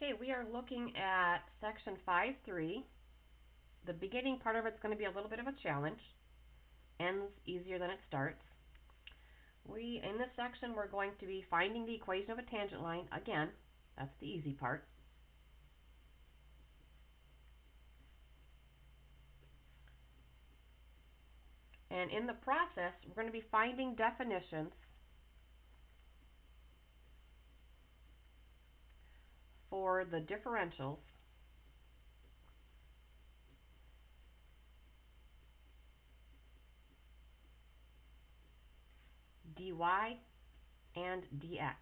Okay, we are looking at section 5.3. The beginning part of it's going to be a little bit of a challenge. Ends easier than it starts. In this section, we're going to be finding the equation of a tangent line. Again, that's the easy part. And in the process, we're going to be finding definitions for the differentials dy and dx.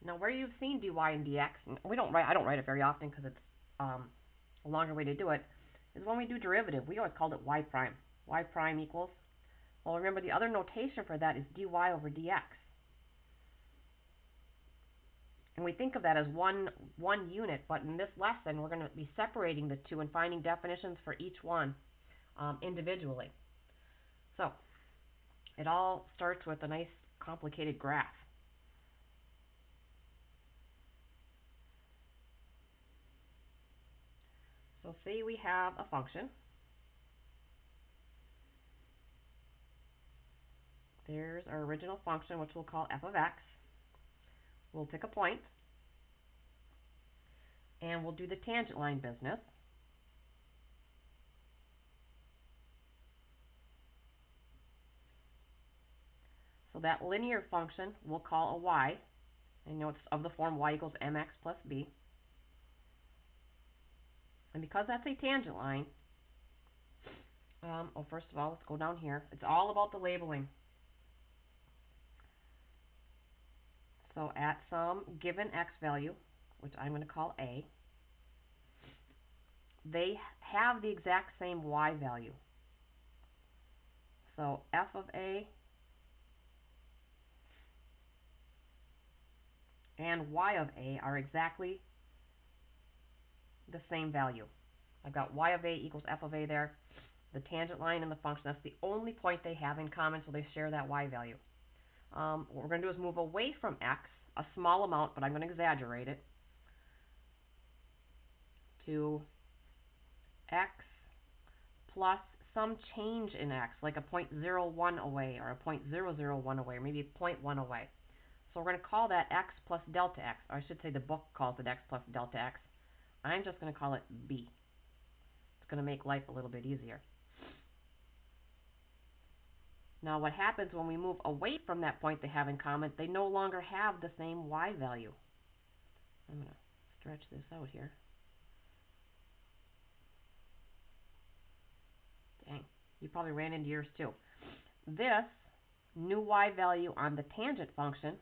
Now, where you've seen dy and dx, I don't write it very often because it's a longer way to do it, is when we do derivative. We always called it y prime. Y prime equals. Well, remember the other notation for that is dy over dx. And we think of that as one unit, but in this lesson we're going to be separating the two and finding definitions for each one individually. So it all starts with a nice complicated graph. So say we have a function. There's our original function, which we'll call f of x. We'll pick a point, and we'll do the tangent line business. So that linear function we'll call a y. And it's of the form y equals mx plus b. And because that's a tangent line, first of all, let's go down here. It's all about the labeling. So at some given x value, which I'm going to call a, they have the exact same y value. So f of a and y of a are exactly the same value. I've got y of a equals f of a there. The tangent line and the function, that's the only point they have in common, so they share that y value. What we're going to do is move away from x, a small amount, but I'm going to exaggerate it, to x plus some change in x, like a 0.01 away or a 0.001 away, or maybe 0.1 away. So we're going to call that x plus delta x, or I should say the book calls it x plus delta x. I'm just going to call it b. It's going to make life a little bit easier. Now what happens when we move away from that point they have in common, they no longer have the same y value. I'm going to stretch this out here. Dang, you probably ran into yours too. This new y value on the tangent function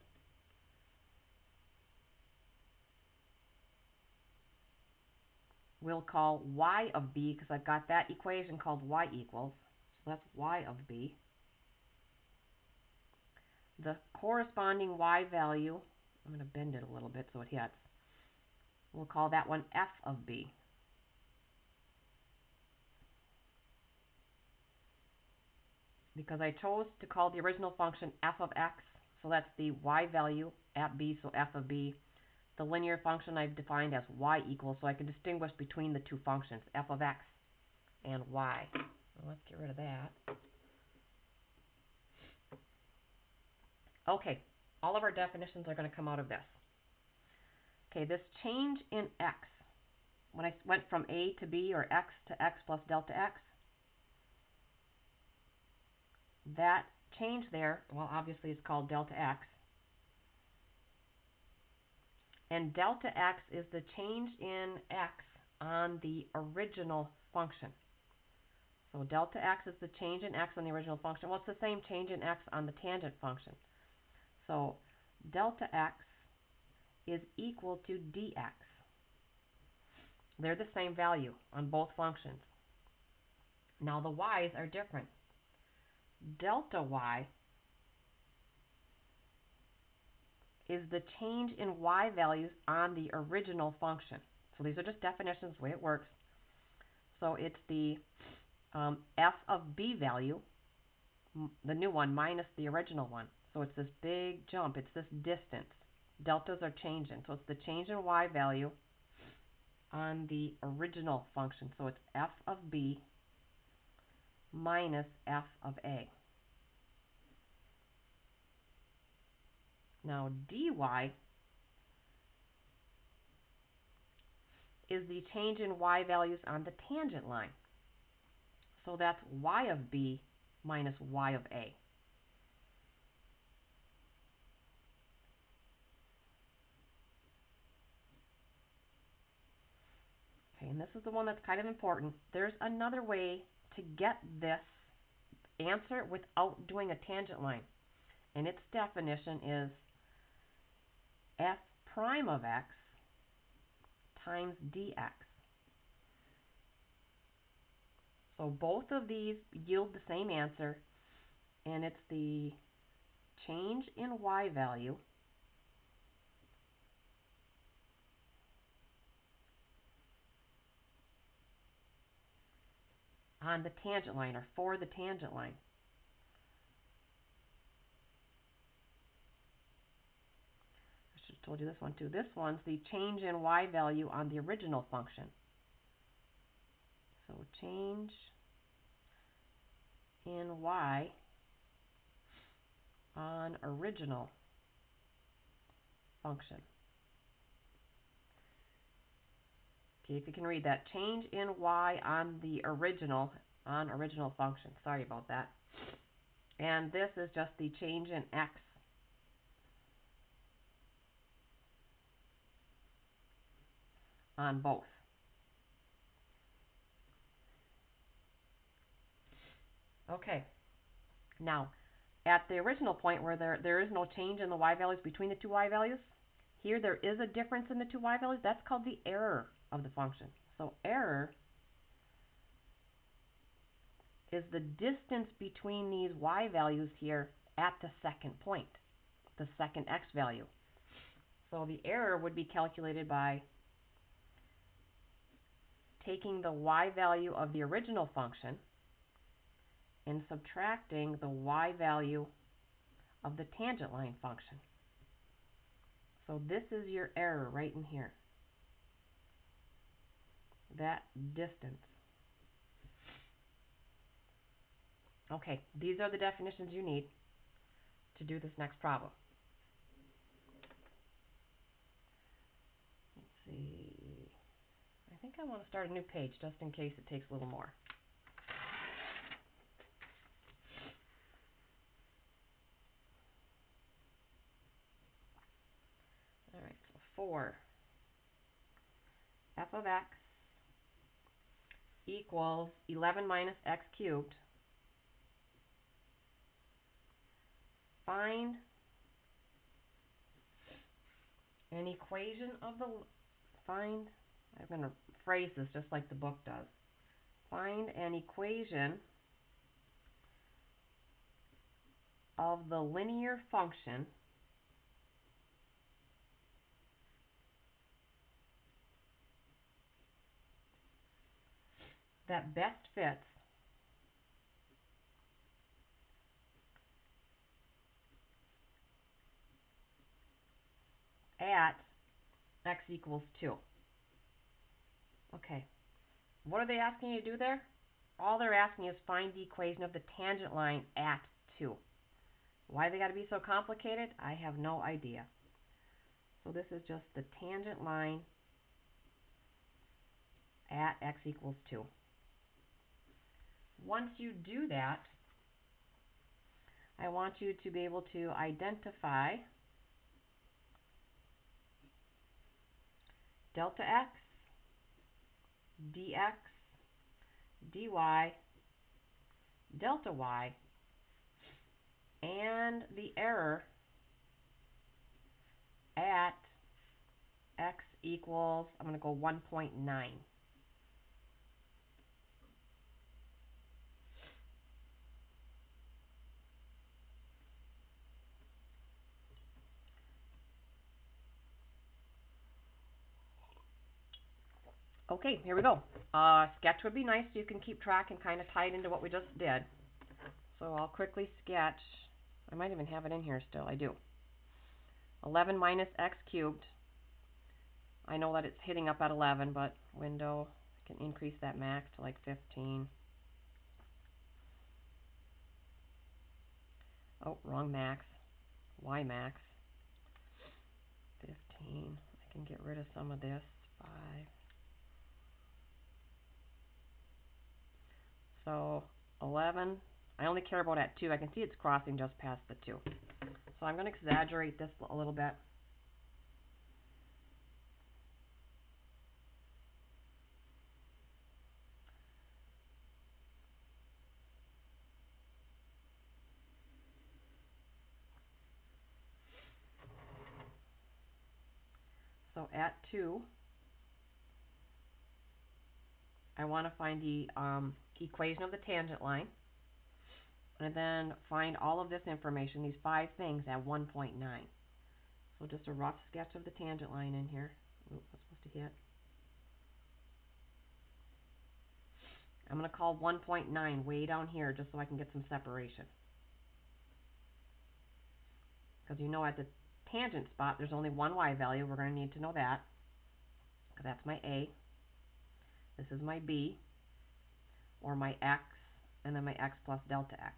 we'll call y of b, because I've got that equation called y equals. So that's y of b. The corresponding y value, I'm going to bend it a little bit so it hits. We'll call that one f of b. Because I chose to call the original function f of x, so that's the y value at b, so f of b. The linear function I've defined as y equals, so I can distinguish between the two functions, f of x and y. Well, let's get rid of that. Okay, all of our definitions are going to come out of this. Okay, this change in x, when I went from a to b, or x to x plus delta x, that change there, well, obviously it's called delta x. And delta x is the change in x on the original function. So delta x is the change in x on the original function. Well, it's the same change in x on the tangent function. So delta x is equal to dx. They're the same value on both functions. Now the y's are different. Delta y is the change in y values on the original function. So these are just definitions, the way it works. So it's the f of b value, the new one, minus the original one. So it's this big jump. It's this distance. Deltas are changing. So it's the change in y value on the original function. So it's f of b minus f of a. Now dy is the change in y values on the tangent line. So that's y of b minus y of a. Okay, and this is the one that's kind of important. There's another way to get this answer without doing a tangent line. And its definition is f prime of x times dx. So both of these yield the same answer, and it's the change in y value on the tangent line, or for the tangent line. I should have told you this one too. This one's the change in y value on the original function. So change in y on original function. Okay, if you can read that, change in y on the original function. Sorry about that. And this is just the change in x on both. Okay, now at the original point where there is no change in the y values between the two y values, here there is a difference in the two y values. That's called the error of the function. So error is the distance between these y values here at the second point, the second x value. So the error would be calculated by taking the y value of the original function and subtracting the y value of the tangent line function. So this is your error right in here, that distance. Okay, these are the definitions you need to do this next problem. Let's see. I think I want to start a new page just in case it takes a little more. All right, so 4 f of x equals 11 minus x cubed. Find an equation of the, I'm going to phrase this just like the book does. Find an equation of the linear function that best fits at x equals 2. Okay, what are they asking you to do there? All they're asking you is find the equation of the tangent line at 2. Why they got to be so complicated? I have no idea. So this is just the tangent line at x equals 2. Once you do that, I want you to be able to identify delta x, dx, dy, delta y, and the error at x equals, I'm going to go 1.9. Okay, here we go. Sketch would be nice so you can keep track and kind of tie it into what we just did. So I'll quickly sketch. I might even have it in here still. I do. 11 minus x cubed. I know that it's hitting up at 11, but window, I can increase that max to like 15. Oh, wrong max. Y max. 15. I can get rid of some of this. 5. So 11. I only care about at 2. I can see it's crossing just past the 2. So I'm going to exaggerate this a little bit. So at 2, I want to find the equation of the tangent line, and then find all of this information, these 5 things, at 1.9. So just a rough sketch of the tangent line in here. Oops, I was supposed to hit. I'm going to call 1.9 way down here just so I can get some separation. Because you know at the tangent spot there's only one y value. We're going to need to know that. Because that's my A. This is my B, or my x, and then my x plus delta x.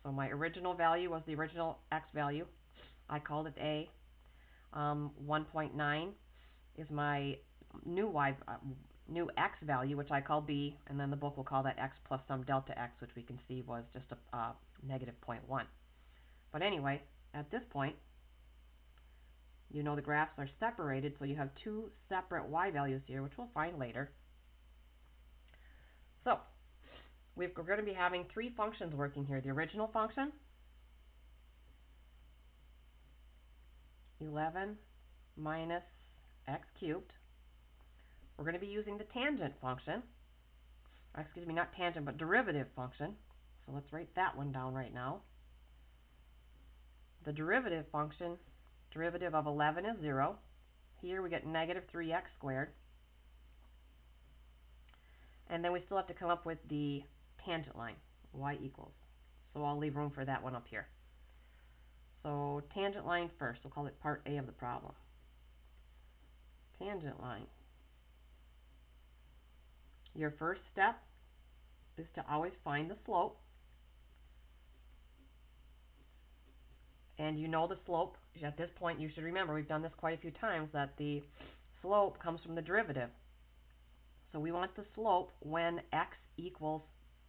So my original value was the original x value. I called it A. 1.9 is my new new x value, which I call B, and then the book will call that x plus some delta x, which we can see was just a negative 0.1. But anyway, at this point, you know the graphs are separated, so you have 2 separate y values here, which we'll find later. So we're going to be having 3 functions working here. The original function, 11 minus x cubed. We're going to be using the tangent function, excuse me, not tangent, but derivative function. So let's write that one down right now. The derivative function, derivative of 11 is 0. Here we get negative 3x squared. And then we still have to come up with the tangent line, y equals. So I'll leave room for that one up here. So tangent line first. We'll call it part A of the problem. Tangent line. Your first step is to always find the slope. And you know the slope. At this point, you should remember, we've done this quite a few times, that the slope comes from the derivative. So we want the slope when x equals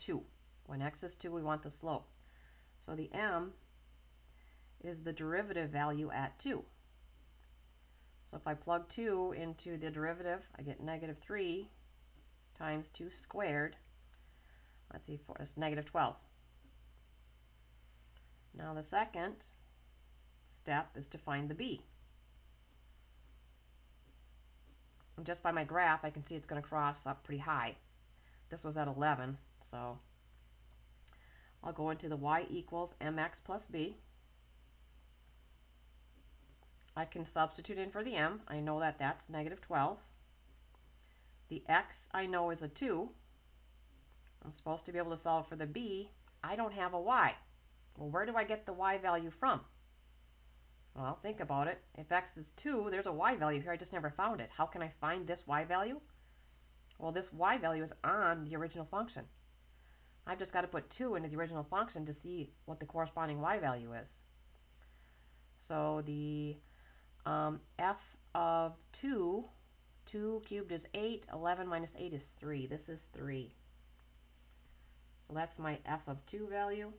2. When x is 2, we want the slope. So the m is the derivative value at 2. So if I plug 2 into the derivative, I get negative 3 times 2 squared. Let's see, it's negative 12. Now the second step is to find the b. And just by my graph, I can see it's going to cross up pretty high. This was at 11, so I'll go into the y equals mx plus b. I can substitute in for the m. I know that that's negative 12. The x I know is a 2. I'm supposed to be able to solve for the b. I don't have a y. Well, where do I get the y value from? Well, think about it. If x is 2, there's a y value here. I just never found it. How can I find this y value? Well, this y value is on the original function. I've just got to put 2 into the original function to see what the corresponding y value is. So the f of 2, 2 cubed is 8, 11 minus 8 is 3. This is 3. So that's my f of 2 value,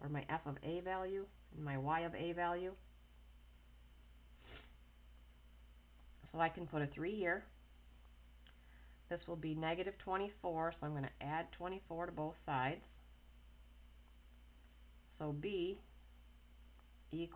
or my f of a value, and my y of a value. So I can put a 3 here. This will be negative 24, so I'm going to add 24 to both sides. So b equals